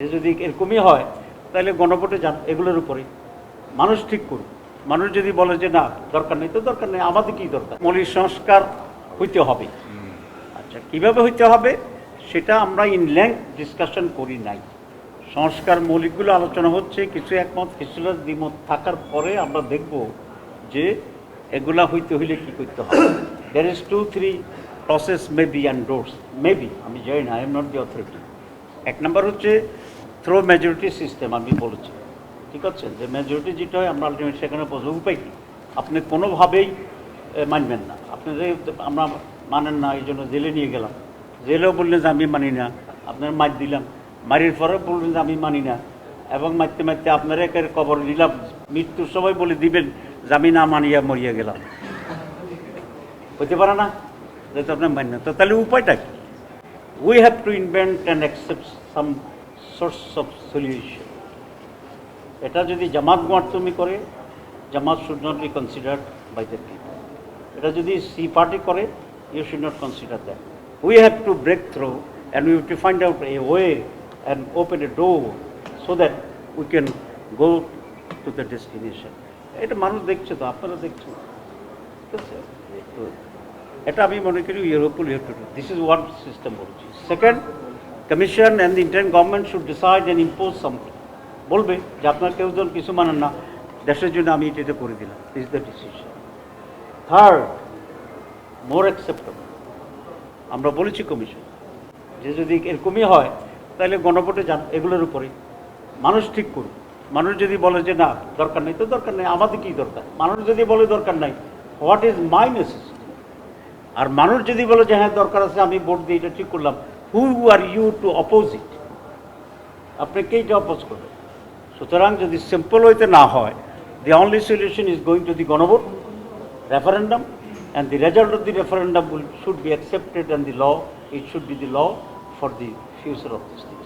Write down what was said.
যদি এরকমই হয় তাহলে গণভোটে যান এগুলোর উপরে মানুষ ঠিক করুক। মানুষ যদি বলে যে না দরকার নেই তো দরকার নেই, আমাদের কি দরকার? মৌলিক সংস্কার হইতে হবে। আচ্ছা, কিভাবে হইতে হবে সেটা আমরা ইন লেংথ ডিসকাশন করি নাই। সংস্কার মৌলিকগুলো আলোচনা হচ্ছে, কিছু একমত কিছুটা দ্বিমত থাকার পরে আমরা দেখব যে এগুলা হইতে হইলে কি করতে হবে। There is 2-3 process may be endorse, maybe, আমি জানি না, I am not the authority. এক নম্বর হচ্ছে থ্রো মেজরিটি সিস্টেম। আমি বলেছি, ঠিক আছে, যে মেজরিটি যেটা হয় আমরা আলটিমেট সেখানে পৌঁছবো। উপায় কি? আপনি কোনোভাবেই মানবেন না, আপনি যে আমরা মানেন না এই জন্য জেলে নিয়ে গেলাম, জেলেও বললেন যে আমি মানি না, আপনার মার দিলাম, মারির পরে বললেন যে আমি মানি না, এবং মারতে মারতে আপনার একের কবর নিলাম, মৃত্যুর সময় বলে দিবেন যে আমি না মানিয়া মরিয়া গেলাম। হইতে পারে না, যেহেতু আপনার মানি না। তো তাহলে উপায়টা কি? We have to invent and accept some source of solution. এটা যদি জামাত গোয়ার্তমি করে, জামাত should not be considered by the people. এটা যদি সি পার্টি করে, you should not consider that. We have to break through and we have to find out a way and open a door so that we can go to the destination. এটা মানুষ দেখছে তো, আপনারা দেখছেন, ঠিক আছে? তো এটা আমি মনে করি দিস ইজ ওয়ান সিস্টেম বলছি। Second, commission and the interim government should decide and impose something. বলবে যে আপনার কেউ যখন কিছু মানেন না, দেশের জন্য আমি এটা করে দিলাম, this is the decision. Third, more acceptable, আমরা বলেছি কমিশন যে যদি এরকমই হয় তাহলে গণভোটে যান এগুলোর উপরে মানুষ ঠিক করুক। মানুষ যদি বলে যে না দরকার নেই তো দরকার নেই, আমাদের কি দরকার? মানুষ যদি বলে দরকার নাই, হোয়াট ইজ মাই নেসেসিটি? আর মানুষ যদি বলে যে হ্যাঁ দরকার আছে, আমি ভোট দিয়ে এটা ঠিক করলাম, হু আর ইউ টু অপোজ ইট? আপনি কেইটা অপোজ করবেন? সুতরাং যদি সিম্পল হইতে না হয়, the only solution is going to the গণভোট, referendum, and the result of the referendum should be accepted, and the law, it should be the law for the future of this thing.